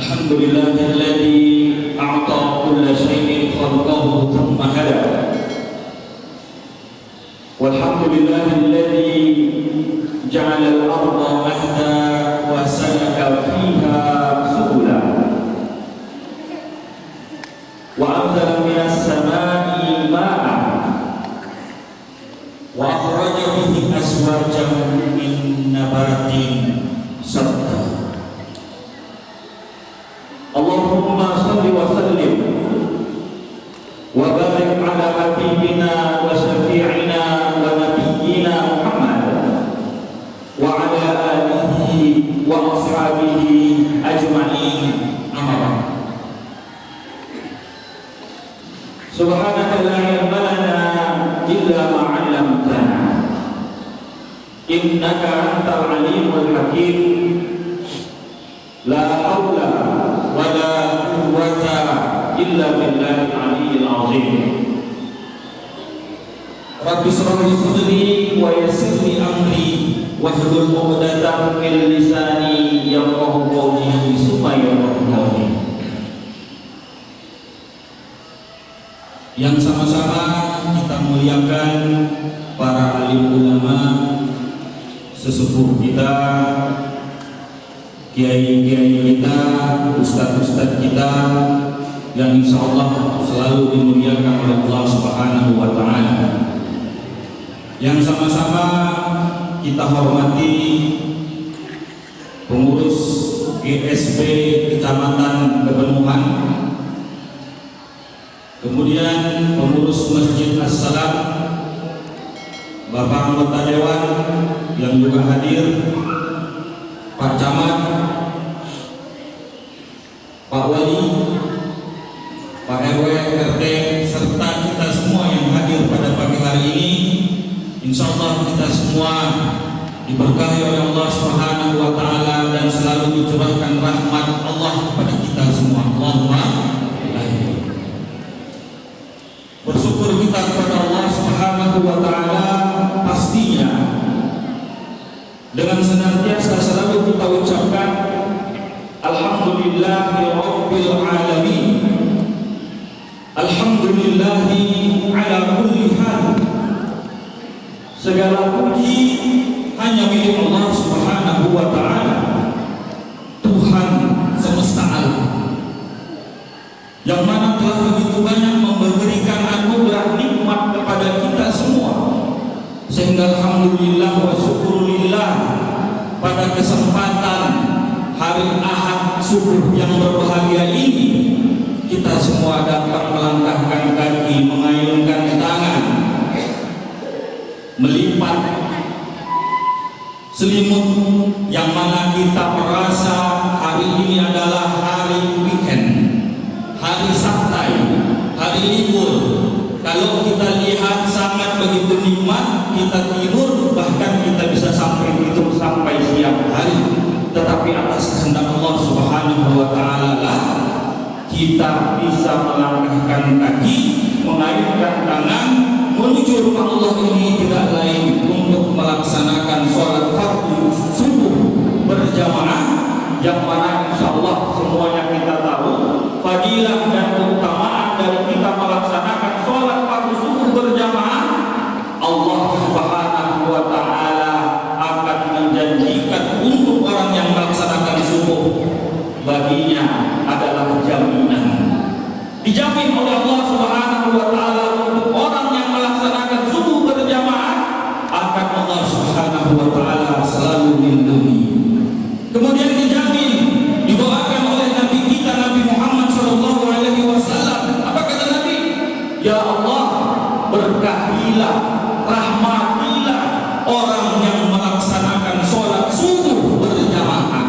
Alhamdulillahilladzi a'ta kulla syai'in khalqahu thumma hada. Walhamdulillahilladzi ja'ala al-ardha mahda wa salaka fiha subula. Wa anzala minas samaa'i ma'an wa akhraja bihi azwajan min nabatin shatta. Allahumma salli wa sallim wa barik ala habibina wa syafi'ina wa nabiyyina Muhammad wa ala alihi wa ashabihi ajma'in. Amma ba'd. Subhanaka la ilma lana illa ma 'allamtana innaka antal alimul hakim. La haula wala quwwata illa billahil aliyyil azim. Rabbi shrah li sadri wa yassir li amri wahlul 'uqdatam min lisani yafqahu qawli supaya qawli. Yang sama-sama kita muliakan para alim ulama, sesepuh kita, kiai-kiai kita, ustaz-ustaz kita yang insyaallah selalu dimuliakan oleh Allah Subhanahu wa taala. Yang sama-sama kita hormati pengurus GSB Kecamatan Kebenuhan, kemudian pengurus Masjid As-Salam, Bapak anggota dewan yang juga hadir, Pak Camat, Pak Wali, Pak RW, RT, serta kita semua yang hadir pada pagi hari ini. Insyaallah kita semua diberkahi oleh Allah Subhanahu wa taala dan selalu dicurahkan rahmat Allah kepada kita semua. Allahumma amin. Bersyukur kita kepada Allah Subhanahu wa taala pastinya dengan senantiasa selalu kita ucapkan alhamdulillahi rabbil alamin. Alhamdulillahi ala kulli hal. Segala puji hanya milik Allah Subhanahu wa taala, Tuhan semesta alam, yang mana telah begitu banyak memberikan anugerah nikmat kepada kita semua, sehingga alhamdulillah wa syukurillah pada kesempatan hari Ahad subuh yang berbahagia ini kita semua dapat melangkahkan kaki, mengayunkan tangan, melipat selimut, yang mana kita merasa hari ini adalah hari weekend, hari santai, hari libur. Kalau kita lihat sangat begitu nikmat, kita tidur bahkan kita bisa sampai tidur sampai siang hari. Tetapi atas kehendak Allah Subhanahu wa taala lah kita bisa melangkahkan kaki, mengayunkan tangan menuju rumah Allah ini tidak lain untuk melaksanakan sholat fardu subuh berjamaah, yang mana insyaallah semuanya kita tahu fadilah dan keutamaan dari kita melaksanakan sholat fardu subuh berjamaah. Allah Subhanahu wa taala akan menjanjikan untuk orang yang melaksanakan subuh, baginya adalah jaminan, dijamin oleh Allah Subhanahu wa taala untuk orang yang melaksanakan subuh berjamaah akan Allah Subhanahu wa taala selalu melindungi. Kemudian dijamin, didoakan oleh Nabi kita Nabi Muhammad sallallahu alaihi wasallam. Apa kata Nabi? Ya Allah, berkahilah, rahmatilah orang yang melaksanakan sholat subuh berjamaah.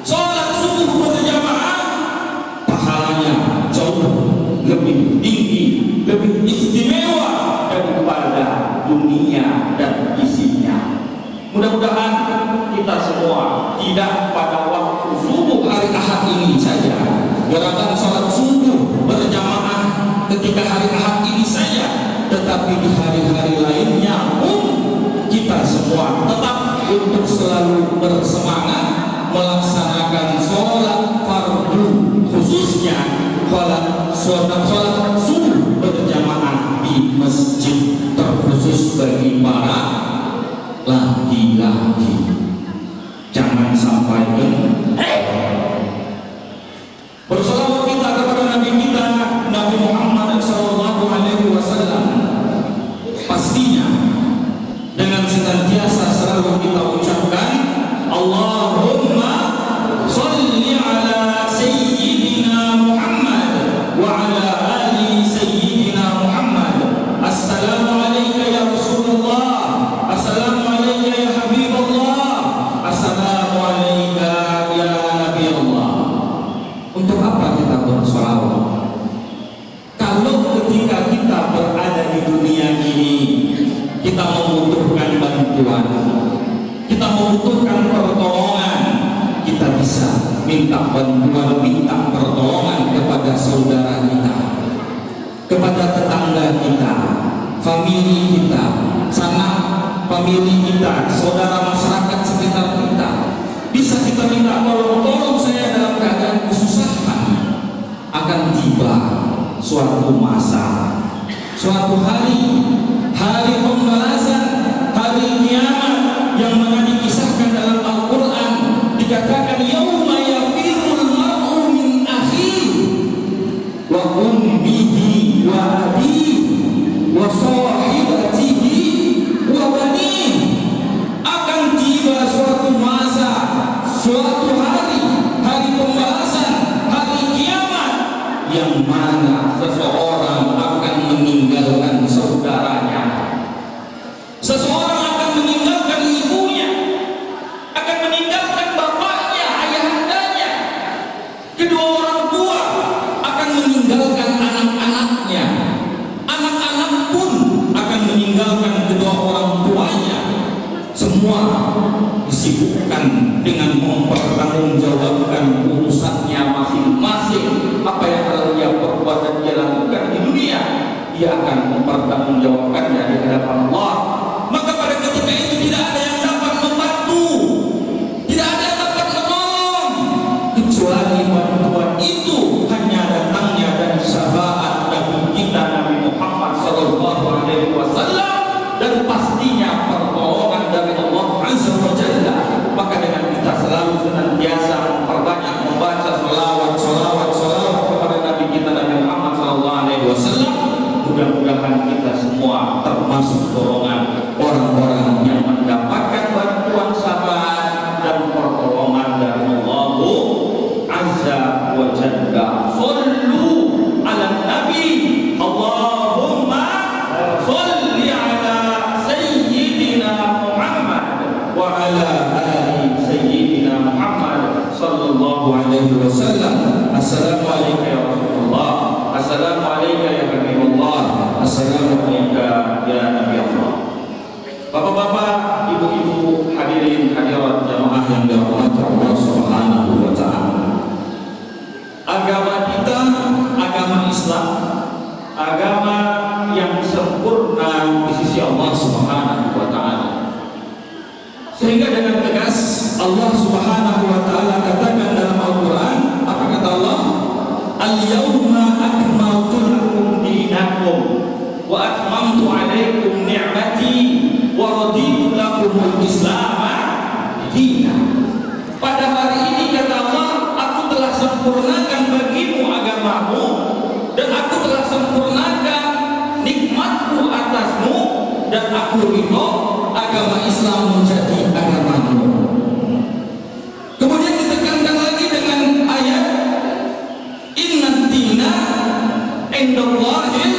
Sholat subuh berjamaah pahalanya jauh lebih tinggi, lebih istimewa daripada dunia dan isinya. Mudah-mudahan kita semua tidak pada waktu subuh hari Ahad ini saja, gerakan sholat subuh berjamaah ketika hari Ahad ini saja, tetapi di hari-hari lainnya pun kita semua tetap untuk selalu bersemangat melaksanakan sholat fardu bagi para laki-laki. Jangan sampai bersolawat kita kepada Nabi kita, Nabi Muhammad SAW. Pastinya dengan senantiasa selalu kita ucapkan Allahumma sholli ala sayyidina Muhammad wa ala ali sayyidina Muhammad. Assalamu alayka ya Rasulullah, assalamu alayka ya Habibullah, assalamu alayka ya Nabi Allah. Untuk apa kita bersolawat? Kalau ketika kita berada di dunia ini kita membutuhkan bantuan, kita membutuhkan pertolongan, kita bisa minta bantuan, minta pertolongan kepada saudara kita, kepada tetangga kita, famili kita, sanak famili kita, saudara masyarakat sekitar kita. Bisa kita minta tolong saya dalam keadaan kesusahan. Akan tiba suatu masa, suatu hari, hari pembalasan, hari kiamat yang mana dikisahkan dalam Al-Quran. Dikatakan yauma yafirul mar'u min akhihi wa ummihi wa abihi wa sahibatihi wa banihi. Akan tiba suatu masa, suatu hari, hari pembalasan, hari kiamat yang mana seseorang akan meninggalkan saudaranya, seseorang akan meninggalkan ibunya, akan meninggalkan bapaknya, ayahandanya, kedua orang tua akan meninggalkan anak-anaknya, anak-anak pun akan meninggalkan kedua orang tuanya. Semua disibukkan dengan mempertanggungjawabkan urusannya masing-masing. Apa yang telah dia perbuat dan dia lakukan di dunia, dia akan mempertanggungjawabkannya di hadapan Allah. Maka pada ketika itu tidak ada yang dapat membantu, tidak ada yang dapat menolong, kecuali bantuan itu hanya datangnya dari syafaat Nabi kita Nabi Muhammad SAW, dan pastinya pertolongan dari Allah Azza wa Jalla. Maka dengan kita selalu senantiasa memperbanyak membaca selawat kepada Nabi kita Nabi Muhammad SAW, mudah-mudahan kita semua termasuk golongan orang-orang yang mendapatkan bantuan syafaat dan pertolongan dari Allah Azza wa Jalla. Sallu ala Nabi, Allahumma salli ala sayyidina Muhammad wa ala ali sayyidina Muhammad sallallahu alaihi wasallam. Assalamu alayka ya Rasulullah, assalamu alayka ya Habibullah, assalamu alayka ya Nabi Allah. Bapak-bapak, ibu-ibu, hadirin hadirat jamaah yang dirahmati Allah Subhanahu wa taala. Agama kita, agama Islam, agama yang sempurna di sisi Allah Subhanahu wa taala. Sehingga dengan tegas Allah Subhanahu wa taala katakan dalam Al-Qur'an, apa kata Allah? Al-yawma akmaltu lakum dinakum wa atmamtu 'alaikum ni'mati wa raditu lakumul Islam dinan. Pada hari ini kata Allah, aku telah sempurnakan bagimu agamamu dan aku telah sempurnakan nikmatku atasmu, dan aku ridho agama Islam menjadi agamamu. Kemudian ditekankan lagi dengan ayat inna dina indallahil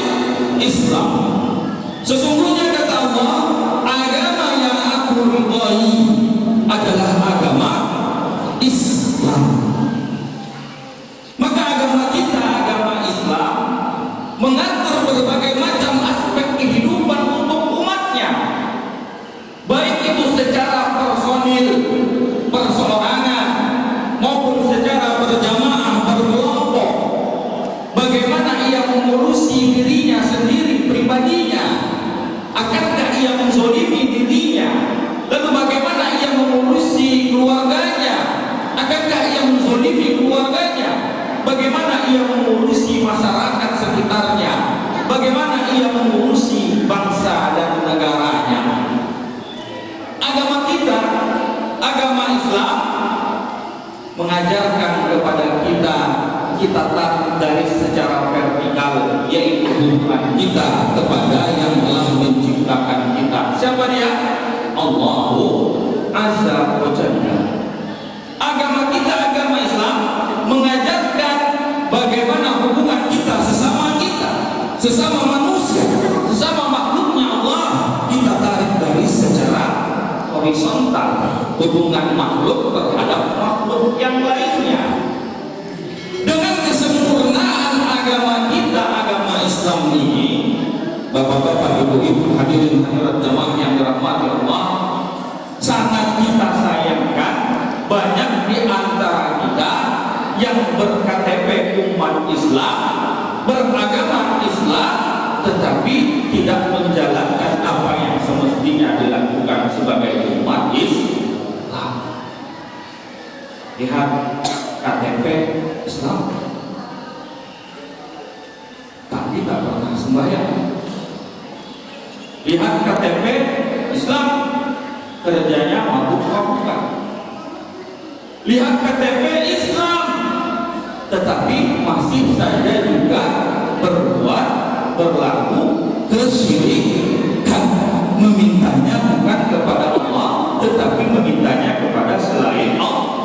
Islam. Sesungguhnya kata Allah, agama yang aku ridhoi adalah agama Islam. Maka agama kita, agama Islam, mengatur berbagai macam aspek kehidupan untuk umatnya, baik itu siapa dia? Allahu Azza wa Jalla. Agama kita, agama Islam, mengajarkan bagaimana hubungan kita, sesama manusia, sesama makhluknya Allah, kita tarik dari secara horizontal, hubungan makhluk terhadap makhluk yang lainnya. Dengan kesempurnaan agama kita, agama Islam ini, Bapak-bapak, Ibu-ibu, hadirin hadirat jamaah yang dirahmati Allah, sangat kita sayangkan banyak di antara kita yang berKTP umat Islam, beragama Islam, tetapi tidak menjalankan apa yang semestinya dilakukan sebagai umat Islam. Lihat KTP Islam, tapi tak pernah sembahyang. Lihat KTP Islam, kerjanya mabuk-mabukan. Lihat KTP Islam, tetapi masih saja juga berlaku kesyirikan, memintanya bukan kepada Allah, tetapi memintanya kepada selain Allah.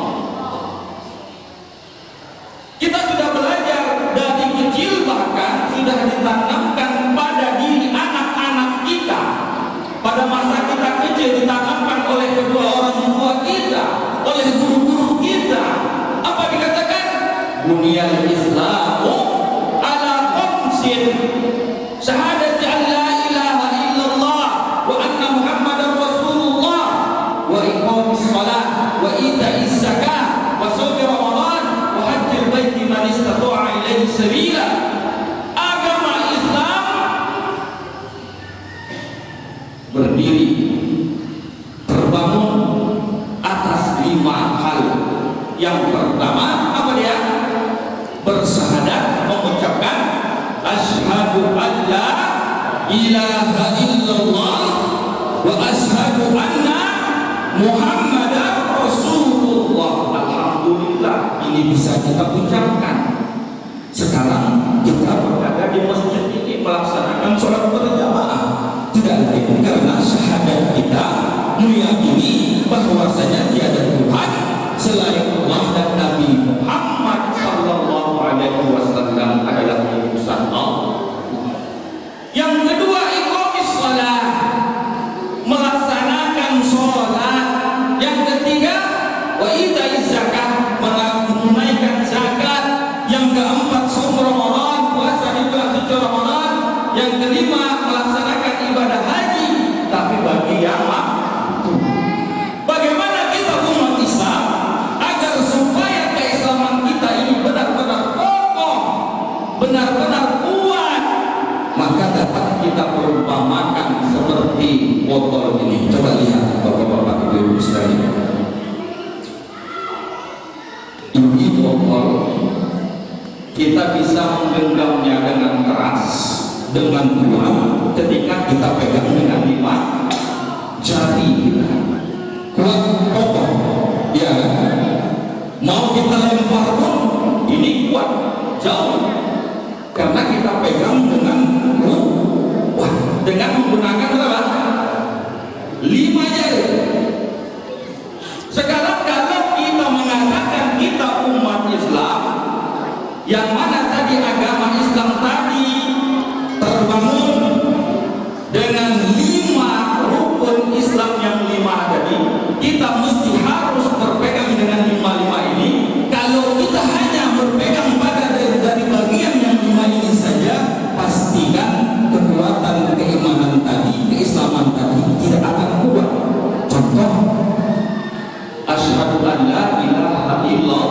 Kita sudah belajar dari kecil, bahkan sudah ditanamkan pada diri anak-anak kita. Pada masa kita kecil ditanamkan oleh kedua orang tua kita, oleh guru-guru kita. Apa dikatakan? Buniyal Islamu ala khamsin, syahadati an la ilaha illallah wa anna Muhammadar Rasulullah, wa iqamis shalah, wa itaiz zakah, wa shaumi Ramadan, wa hajjil baiti man istata'a ilaihi sabila. Agama Islam berdiri, terbangun atas 5 hal. Yang pertama apa dia? Bersyahadat, mengucapkan asyhadu an la ilaha illallah wa asyhadu anna Muhammadar Rasulullah. Alhamdulillah, ini bisa kita ucapkan. Sekarang kita berada di masjid ini melaksanakan sholat berjamaah, tidak lain karena syahadat kita meyakini bahwasanya tiada Tuhan selain Allah dan Nabi Muhammad sallallahu alaihi wasallam adalah utusan Allah. Yang kedua, iqamis shalah, melaksanakan sholat. Yang ketiga, wa itaiz zakah, menunaikan zakat. Yang keempat, shaum Ramadan, puasa di bulan suci Ramadan. Yang kelima, melaksanakan ibadah haji. Tapi bagi yang mampu, bagaimana kita umat Islam agar supaya keislaman kita ini benar-benar kokoh, benar-benar kuat, maka dapat kita perumpamakan seperti botol ini. Coba lihat Bapak-bapak, Ibu-ibu sekalian. Ini botol, kita bisa menggenggamnya dengan keras, dengan kuat ketika kita pegang dengan 5 jari kita. Kuat, kokoh, ya. Mau kita lempar pun ini kuat, jauh, karena kita pegang dengan kuat, dengan menggunakan berapa? 5 jari. Sekarang kalau kita mengatakan kita umat Islam, yang mana tadi agama Islam tadi terbangun dengan 5 rukun Islam yang 5 tadi, kita mesti harus berpegang dengan 5 ini. Kalau kita hanya berpegang pada dari bagian yang 5 ini saja, pastikan kekuatan keimanan tadi, keislaman tadi tidak akan kuat. Contoh, asyhadu an la ilaha illallah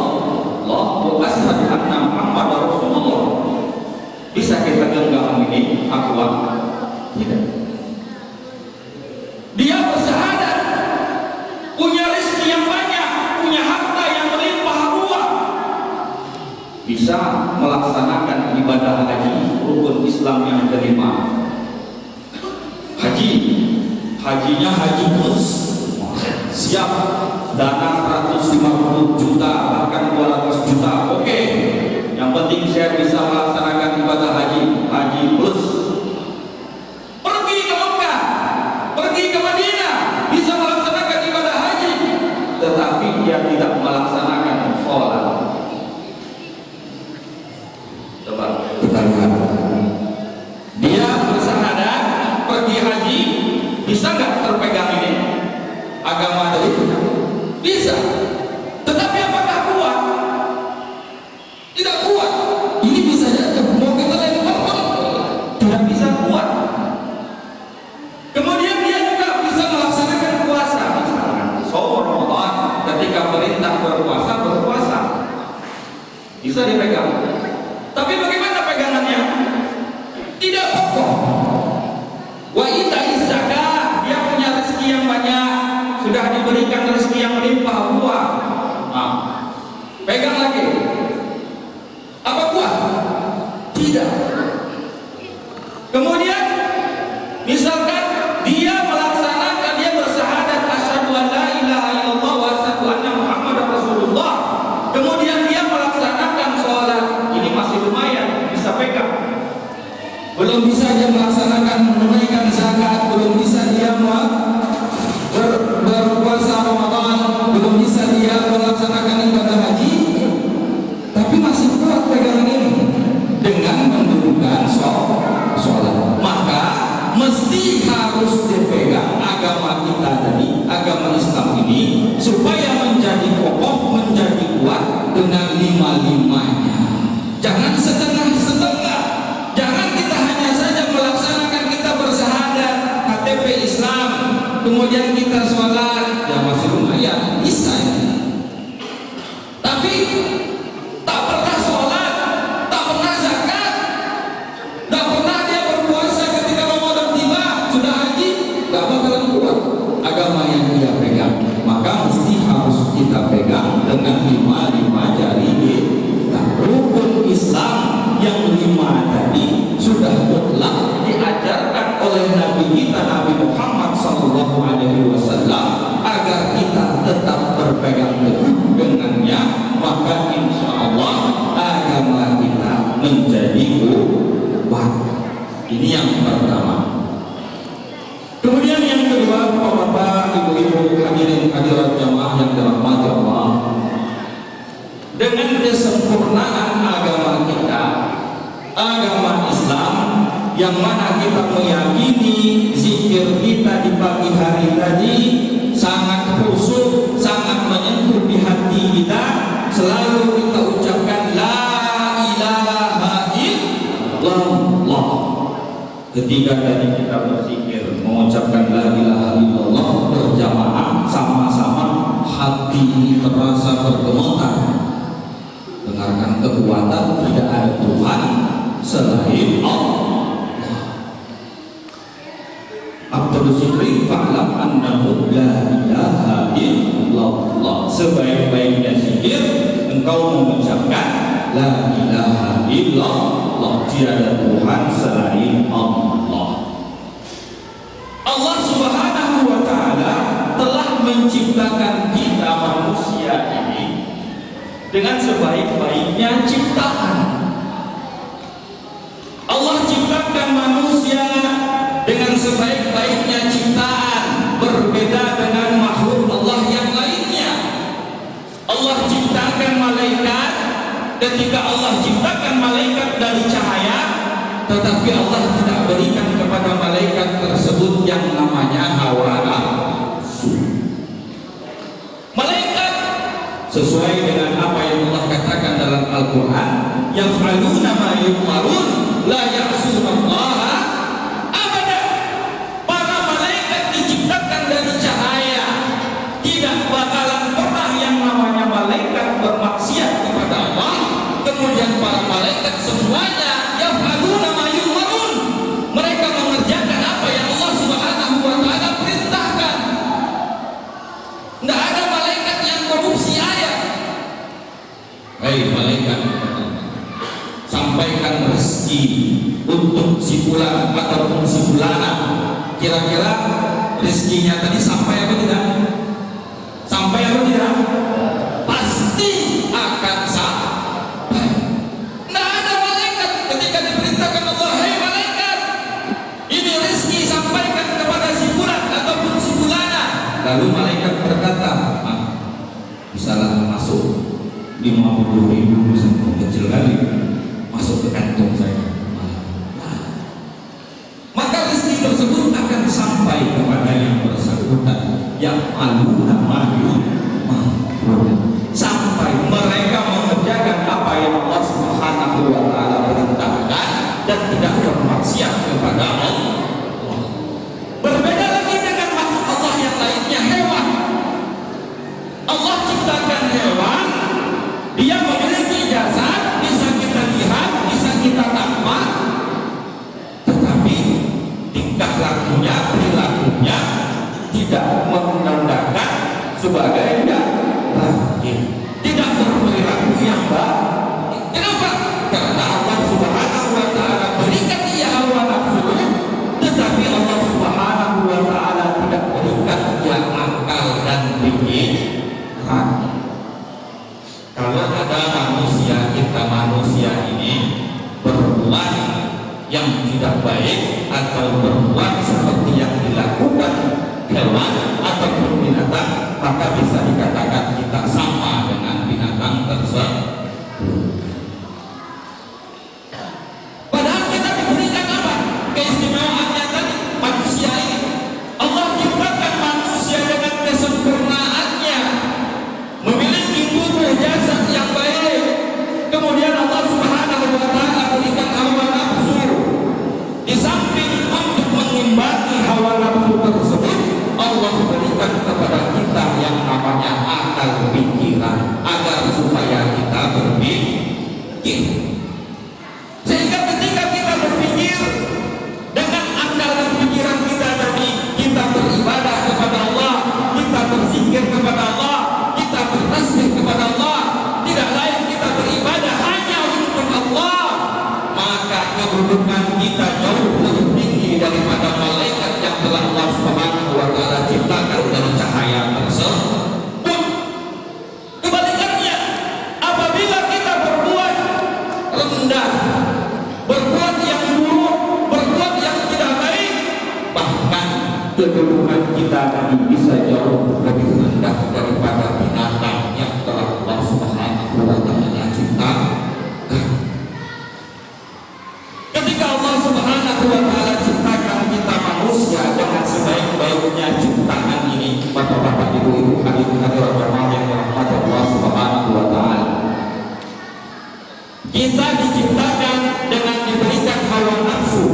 wa asyhadu anna Muhammadar Rasulullah. Bisa kita genggam ini akuat? Tidak. Dia bersyahadat, punya rezeki yang banyak, punya harta yang melimpah ruah, bisa melaksanakan ibadah haji, rukun Islam yang kelima. Hajinya haji plus, siap dana 150 juta bahkan 200 juta, oke. Yang penting saya bisa melaksanakan ibadah haji plus. Pergi ke Mekah, pergi ke Madinah, Bisa nggak terpegang ini agama dari? Bisa. Tetapi apakah kuat? Tidak kuat. Ini bisa saja mau kita lempar tidak bisa kuat. Kemudian dia juga bisa melaksanakan puasa, misalkan saum Ramadan, ketika perintah berpuasa bisa dipegang. Tapi bagaimana pegangannya? Tidak kokoh. Wa ita'iz zakah, dia punya rezeki yang banyak, sudah diberikan rezeki yang melimpah buah. Nah, pegang lagi. Apa kuat? Tidak. Kemudian misalkan dia melaksanakan, dia bersyahadat asyhadu an la ilaha illallah wa asyhadu anna muhammadar rasulullah. Kemudian dia melaksanakan sholat, ini masih lumayan bisa pegang. Belum bisa dia melaksanakan menunaikan zakat, belum bisa dia berpuasa Ramadan, belum bisa dia melaksanakan ibadah haji, tapi masih kuat pegangan ini dengan mendudukkan sholat. Maka mesti harus dipegang agama kita tadi, agama Islam ini, supaya menjadi kokoh, menjadi kuat dengan lima-limanya. Jangan setengah-setengah. Jangan kita hanya saja melaksanakan, kita bersyahadat KTP Islam, kemudian kita sholat, ya masih lumayan, bisa ya. Tapi tak pernah sholat, tak pernah zakat, tak pernah dia berpuasa ketika Ramadan tiba, sudah haji, gak bakalan kuat agama yang dia pegang. Maka mesti harus kita pegang dengan lima jari kita. Rukun Islam yang lima tadi sudah mutlak diajarkan oleh Nabi kita Nabi Muhammad SAW agar kita tetap berpegang teguh dengannya. Maka insya Allah agama kita menjadi kuat. Ini yang pertama. Kemudian yang kedua, Bapak, Ibu-ibu, hadirin hadirat jamaah yang dirahmati Allah, dengan kesempurnaan agama kita, agama Islam, yang mana kita meyakini zikir kita di pagi hari tadi sangat khusyuk, sangat menyentuh di hati kita. Selalu kita ucapkan la ilaha illallah. Ketika tadi kita berzikir mengucapkan la ilaha illallah berjamaah, sama-sama hati ini terasa bergemetar. Dengarkan kekuatan, tidak ada Tuhan selain Allah. Abdul Zikri fa'lam annahu la ilaha illallah. Sebaik-baiknya zikir engkau mengucapkan la ilaha illallah, tiada Tuhan selain Allah. Allah Subhanahu wa ta'ala telah menciptakan kita manusia ini dengan sebaik-baiknya ciptaan. Allah ciptakan manusia dengan sebaik-baiknya ciptaan, berbeda dengan makhluk Allah yang lainnya. Allah ciptakan malaikat, ketika Allah ciptakan malaikat dari cahaya, tetapi Allah tidak berikan kepada malaikat tersebut yang namanya hawa nafsu. Malaikat sesuai dengan apa yang Allah katakan dalam Al-Quran, yaf'aluna ma yu'marun la ya'sunallaha abada. Para malaikat diciptakan dari cahaya, tidak bakalan pernah yang namanya malaikat bermaksiat kepada Allah. Kemudian para malaikat semuanya yaf'aluna ma yu'marun, mereka mengerjakan apa yang Allah Subhanahu wa ta'ala perintahkan. Tidak ada malaikat yang korupsi ayat. Hei malaikat, sampaikan rezeki untuk si fulan ataupun si fulana. Kira-kira rezekinya tadi sampai apa tidak? Sampai apa tidak? Pasti akan sampai. Tidak ada malaikat ketika diperintahkan Allah, hei malaikat, ini rezeki sampaikan kepada si fulan ataupun si fulana. Lalu malaikat berkata, misalnya masuk 50.000 kecil kali masuk ke kantong saya. Maka rezeki tersebut tersebut akan sampai kepada yang bersangkutan, yang malu sampai mereka mengerjakan apa yang Allah Subhanahu wa taala perintahkan dan tidak bermaksiat kepada Allah. Berbeda lagi dengan makhluk Allah yang lainnya, hewan. Allah ciptakan hewan, dia memiliki jasad, bisa kita lihat, bisa kita tampak, tetapi tingkah lakunya, perilakunya tidak menandakan sebagai tidak berperilaku yang baik. Kenapa? Karena Allah Subhanahu wa taala berikan dia hawa nafsu, tetapi Allah Subhanahu wa taala tidak berikan dia akal dan pikiran. Kalau ada manusia, kita manusia ini berbuat yang tidak baik atau berbuat seperti yang dilakukan hewan ataupun binatang, maka bisa dikatakan kita sama dengan binatang tersebut. Padahal kita diberikan apa? Keistimewaannya tadi, manusia ini. Allah ciptakan manusia dengan kesempurnaannya, memiliki tubuh jasad yang baik. Kemudian Allah Subhanahu wa taala berikan hawa nafsu. Di samping untuk mengimbangi hawa nafsu tersebut, Allah berikan kepada kita yang namanya akal pikiran agar supaya kita berpikir. Sehingga ketika kita berpikir dengan akal dan pikiran kita tadi, kita beribadah kepada Allah, kita berzikir kepada Allah, kita bertasbih kepada Allah, tidak lain kita beribadah hanya untuk Allah, maka kedudukan kita jauh lebih tinggi daripada malaikat yang telah Allah Subhanahu wa taala ciptakan dari cahaya tersebut. Kebalikannya, apabila kita berbuat rendah, berbuat yang buruk, berbuat yang tidak baik, bahkan kedudukan kita tadi bisa jauh lebih rendah daripada binatang yang telah Allah Subhanahu wa taala ciptakan. Ketika Allah Subhanahu wa taala ciptakan kita manusia dengan sebaik-baiknya ciptaan ini, Bapak-bapak, Ibu-ibu, hadirin jamaah yang dirahmati Allah Subhanahu wa taala, kita diciptakan dengan diberikan hawa nafsu.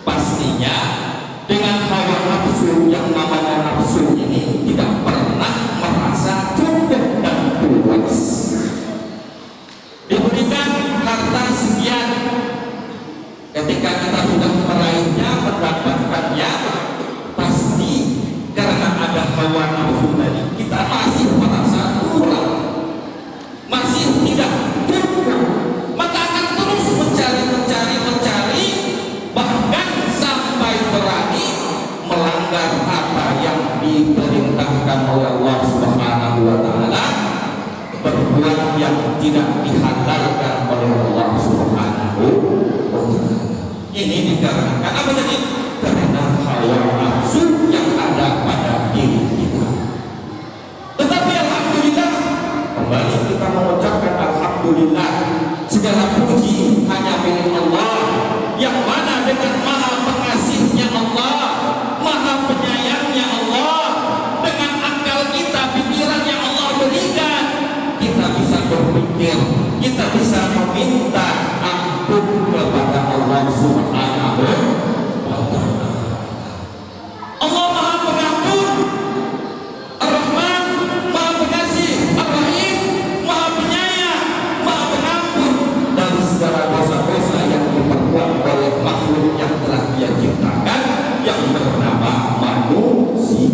Pastinya dengan hawa nafsu, yang namanya nafsu ini tidak pernah merasa cukup dan puas. Diberikan harta sekian, ketika kita sudah meraihnya, mendapatkannya, pasti karena ada hawa nafsu tadi, kita masih merasa kurang, masih tidak cukup, maka akan terus mencari, bahkan sampai berani melanggar apa yang diperintahkan oleh Allah Subhanahu wa taala, berbuat yang tidak dihalalkan oleh Allah Subhanahu wa taala. Ini dikarenakan apa tadi? Karena hawa nafsu yang ada pada diri kita. Tetapi alhamdulillah, kembali kita mengucapkan alhamdulillah, segala puji hanya milik Allah, yang mana dengan maha pengasihnya Allah, maha penyayangnya Allah, dengan akal kita, pikiran yang Allah berikan, kita bisa berpikir, kita bisa meminta ampun kepada Allah Subhanahu wa taala. Allah Maha Pengampun, Ar-Rahman, Maha Pengasih, Ar-Rahim, Maha Penyayang, Maha Pengampun dari segala dosa-dosa yang diperbuat oleh makhluk yang telah Dia ciptakan, yang bernama manusia.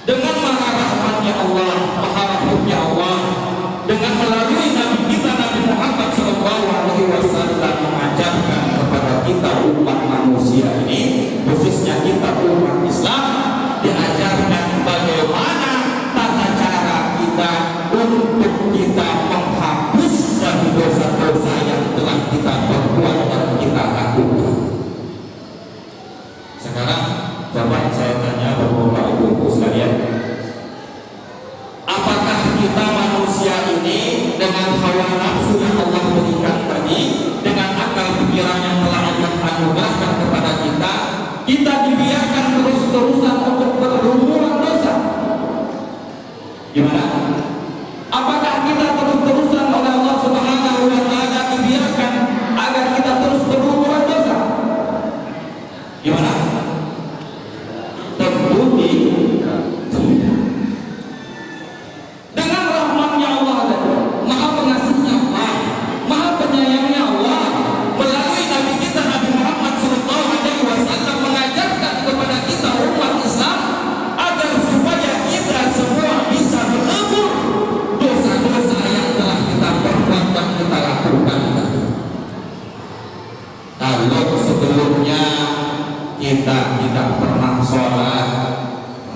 Dengan maha rahmatnya Allah, maha rahmatnya Allah, dengan melalui Nabi kita Nabi Muhammad SAW mengajarkan kepada kita umat manusia ini, khususnya kita umat Islam, diajarkan bagaimana tata cara kita untuk kita menghapus dari dosa-dosa yang telah kita perbuat dan kita lakukan. Sekarang coba saya tanya Bapak Ibu sekalian, apakah kita manusia ini dengan hawa nafsu yang Allah berikan tadi, dengan akal Gimana? Apakah kita terus-terusan oleh Allah Subhanahu wa taala dibiarkan agar kita terus berlumuran dosa? Gimana? Tentu tidak. Dengan rahmatnya Allah dan Maha Pengasihnya Allah, Maha Penyayangnya Allah, melalui Nabi kita Nabi Muhammad SAW mengajarkan kepada kita umat Islam agar supaya kita semua bisa menebur dosa-dosa yang telah kita perbuat dan kita lakukan. Kalau sebelumnya kita tidak pernah sholat,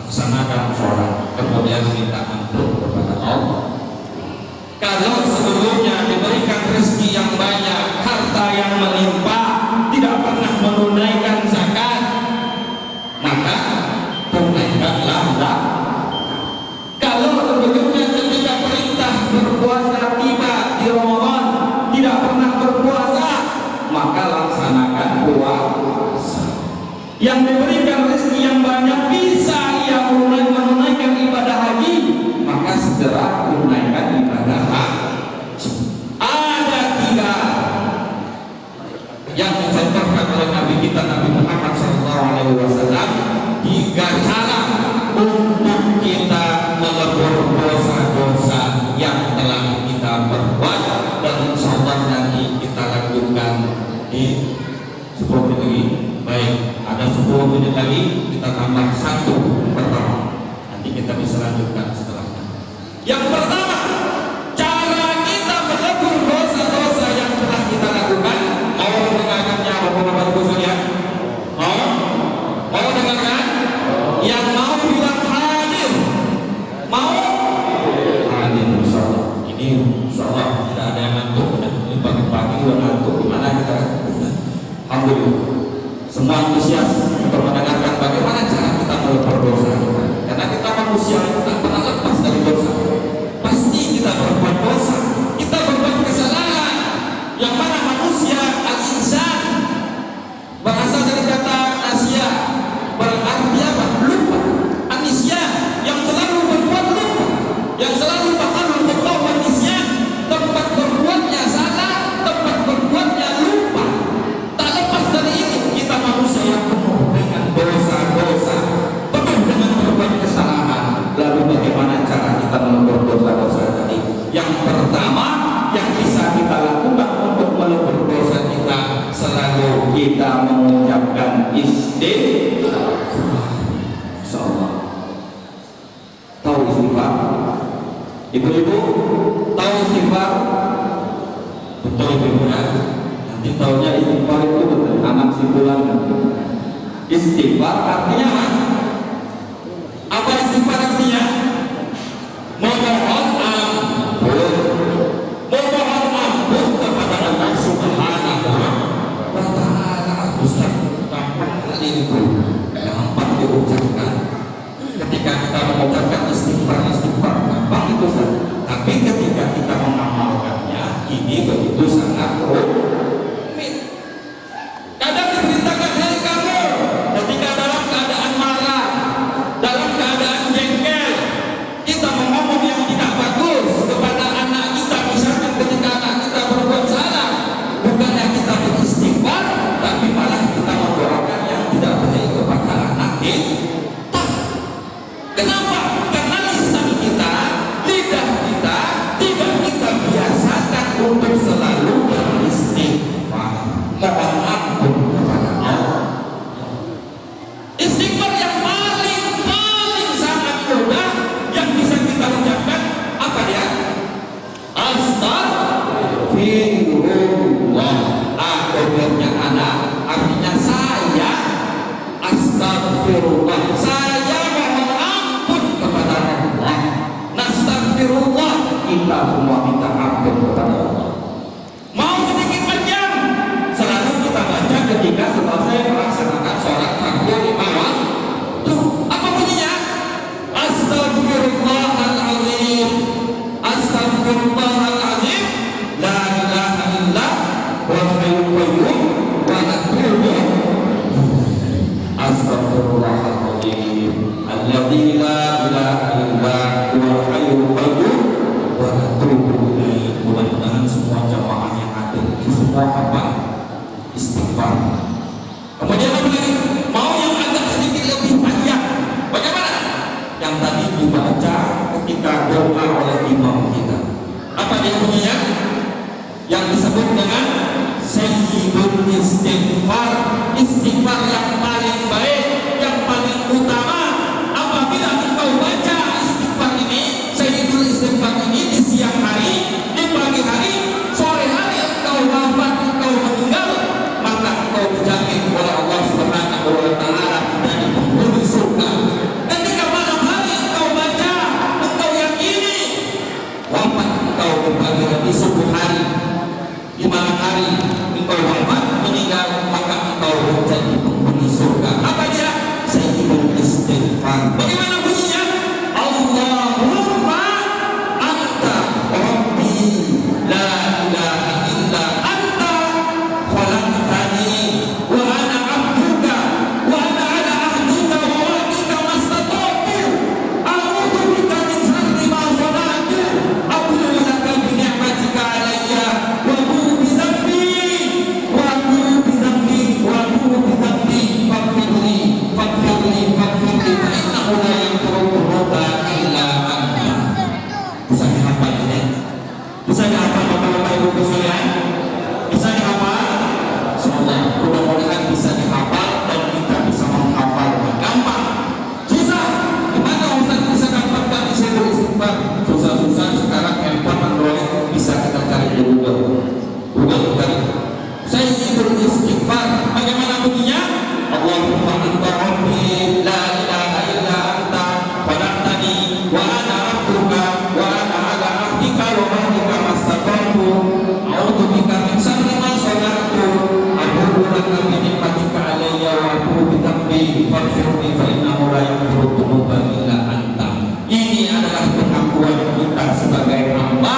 laksanakan sholat, kemudian minta ampun kepada Allah. Kalau sebelumnya diberikan rezeki yang banyak, harta yang melimpah, tidak pernah menunaikan zakat, maka tunaikanlah zakat. Kalau sebelumnya ketika perintah berpuasa tiba di Ramadan tidak pernah berpuasa, maka laksanakan puasa. Yang diberikan rezeki yang banyak bisa ia menunaikan ibadah haji, maka segera tunaikan ibadah haji. Ada tiga yang dicontohkan oleh Nabi kita Nabi Muhammad SAW, tiga cara untuk kita melebur dosa-dosa yang telah kita perbuat, dan insya Allah nanti kita lakukan di 10 menit lagi. Baik, ada 10 menit lagi, kita tambah satu pertama. Nanti kita bisa lanjutkan setelahnya. Yang pertama, cara kita melebur dosa-dosa yang telah kita lakukan. Mau mendengarkannya Bapak-bapak Ibu sekalian? Mau dengarkan? Yang mau bilang hadir. Mau? Hadir, insya Allah. Ini insya Allah tidak ada yang ngantuk. Ini pagi-pagi udah ngantuk. Gimana kita? Alhamdulillah. Semua antusias untuk mendengarkan bagaimana cara kita melebur dosa kita. Karena kita manusia yang tak pernah lepas dari dosa. Pasti kita berbuat dosa, kita berbuat kesalahan. Yang mana manusia al-insan berasal dari kata nasya, berarti apa? Lupa. Anisya, yang selalu berbuat lupa, yang selalu bakal berbuat nisyan, tempat berbuatnya salah, tempat berbuatnya lupa. Tak lepas dari itu, kita manusia yang penuh dengan dosa-dosa, penuh dengan berbuat kesalahan. Lalu bagaimana cara kita melebur dosa-dosa tadi? Yang pertama yang bisa kita lakukan untuk melebur dosa kita, selalu kita mengucapkan istighfar. Insyaallah. Tahu istighfar? Ibu-ibu tahu istighfar? Betul ibu ya. Nanti tahunya istighfar itu betul anak simpulan. Istighfar artinya apa? Apa istighfar artinya? Memohon ampun. Memohon ampun kepada Allah Subhanahu wa taala. Ustaz, kali itu gampang diucapkan. Ketika kita mengucapkan istighfar gampang itu Ustaz. Tapi ketika kita mengamalkannya, ini begitu sangat rumit. Kadang diberitakan dari kamu ketika dalam keadaan marah, dalam keadaan jengkel, kita ngomong yang tidak bagus kepada anak kita, misalkan ketika anak kita berbuat salah, bukannya kita beristighfar, tapi malah kita mendoakan yang tidak baik kepada anak kita. Kenapa? Karena lisan kita, lidah kita tidak kita biasakan untuk selalu beristighfar, mohon ampun kepada Allah. Istighfar yang paling sangat mudah yang bisa kita ucapkan apa dia? Astagfirullah. Akhirnya anak artinya saya astagfirullah, saya mohon ampun kepada Allah. Nastagfirullah, kita semua minta ampun kepada Allah. Mau sedikit panjang, selalu kita baca ketika selesai melaksanakan sholat fardu 5 waktu. Apa bunyinya? Astagfirullahaladzim, astagfirullahaladzim, la ilaha illallah wal hayyul qayyum wa atubu. Astagfirullahaladzim, dia bunyinya? Yang disebut dengan sayyidul istighfar, istighfar yang paling baik, yang paling utama. Apabila engkau baca istighfar ini, sayyidul istighfar ini di siang hari, di pagi hari, sore hari engkau wafat, engkau meninggal, maka engkau dijamin oleh Allah Subhanahu wa taala dari penghuni surga. Ketika malam hari engkau baca, engkau yakini wafat engkau di pagi hari, subuh hari, di malam hari engkau wafat meninggal, maka engkau menjadi penghuni surga. Apa dia? Sayyidul istighfar. Bagaimana bunyinya? Allahumma anta rabbi la ilaha illa anta khalaqtani wa ana abduka wa ana ala ahdika wa wa'dika mastata'tu a'udzu bika min syarri ma sana'tu a'udzu laka bi ni'matika 'alayya wa a'udzu bi dhanbi wa a'udzu bi dhanbi wa a'udzu bi dhanbi faghfirli faghfirli faghfirli fa innahu la yaghfiru dzunuba illa anta. Bisa dihafal ini? Bisa dihafal Bapak-bapak Ibu sekalian? Bisa dihafal? Semoga mudah-mudahan bisa dihafal dan kita bisa menghafal. Gampang? Susah? Gimana Ustaz bisa dapatkan sayyidul istighfar? Susah-susah sekarang handphone Android bisa kita cari di Google cari sayyidul istighfar. Bagaimana bunyinya? Allahumma anta rabbi la ilaha illa anta khalaqtani wa ana abduka wa ana ala ahdika wa wa'dika mastata'tu a'udzu bika min syarri ma sana'tu a'udzu laka bi ni'matika 'alayya wa a'udzu bi dhanbi faghfirli fa innahu la yaghfiru dzunuba illa anta. Ini adalah pengakuan kita sebagai hamba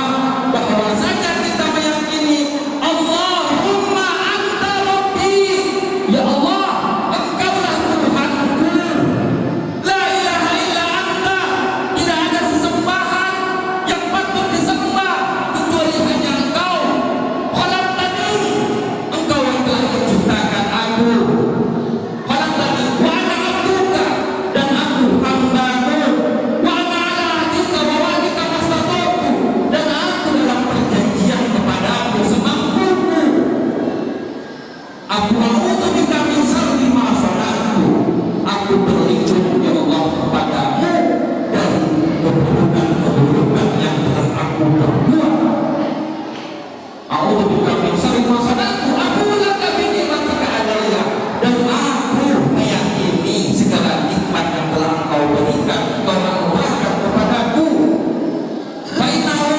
bahwasanya kita meyakini Allahumma anta rabbi, ya Allah engkaulah Tuhanku, la ilaha illa anta, tidak ada sesembahan yang patut disembah kecuali hanya engkau, khalaqtani, engkau yang telah menciptakan aku, khalaqtani wa ana abduka, dan aku hambamu, wa ana ala ahdika wa wa'dika mastata'tu, dan aku dalam perjanjian kepadamu semampuku. Aku a'udzu bika min syarri ma sana'tu, aku berlindung ya Allah kepadamu dari keburukan-keburukan yang telah aku perbuat. A'udzu bika min syarri ma sana'tu, aku laka bi ni'matika 'alayya, dan aku meyakini segala nikmat yang telah engkau berikan, engkau anugerahkan kepadaku. Fa'innahu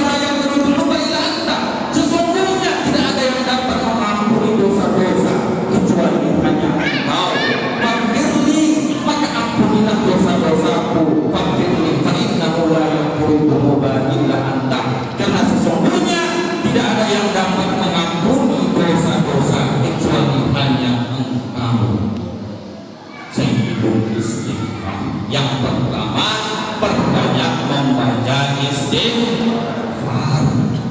la yaghfiru dzunuba illa anta, sesungguhnya tidak ada yang dapat mengampuni dosa-dosa kecuali hanya engkau. Faghfirli, maka ampunilah dosa-dosaku. Faghfirli fa innahu la yaghfiru dzunuba illa anta, karena sesungguhnya tidak ada yang dapat mengampuni dosa-dosa kecuali hanya engkau. Sayyidul istighfar. Yang pertama, perbanyak membaca istighfar.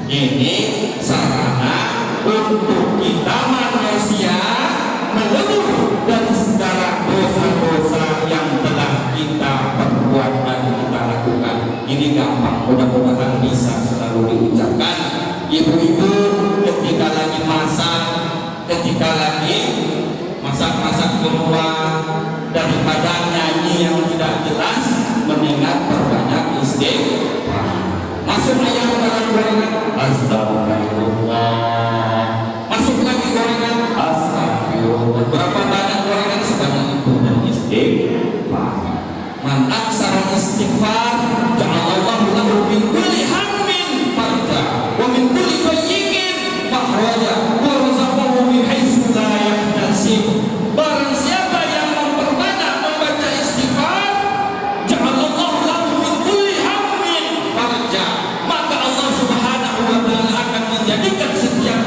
Ini sarana untuk kita manusia mengeluh dari segala dosa-dosa yang telah kita perbuat dan kita lakukan. Ini gampang, mudah-mudahan bisa selalu diucapkan. Ibu-ibu ketika lagi masak, ketika lagi masak-masak di rumah, daripada nyanyi yang tidak jelas, mendingan perbanyak istighfar. Masuk ayam dalam gorengan, astagfirullah. Masuk lagi gorengan, astagfirullah. Berapa banyak gorengan sebanyak itu, dan istighfar. Man aksara istighfar, ja'alallahu lahu min kulli hammin farja wa min kulli dayyiqin makhraja wa razaqahu min haitsu la yahtasib. Barang siapa yang memperbanyak membaca istighfar, ja'alallahu lahu min kulli hammin farja, maka Allah Subhanahu wa taala akan menjadikan setiap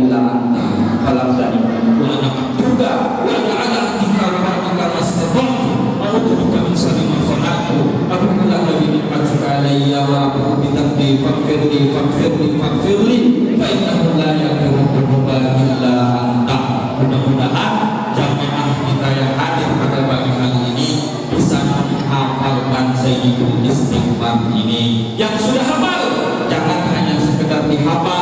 illa anta khalaqtani wa ana abduka wa ana ala ahdika wa wa'dika mastata'tu a'udzuka min syarri ma sana'tu aqulu laka bi ni'matika alayya wa aqulu bi dhanbi faghfirli fa innahu la yaghfiru dhunuba illa anta. Mudah-mudahan jamaah kita yang hadir pada pagi hari ini bisa menghafalkan Sayyidul Istighfar ini. Yang sudah hafal jangan hanya sekedar dihafal,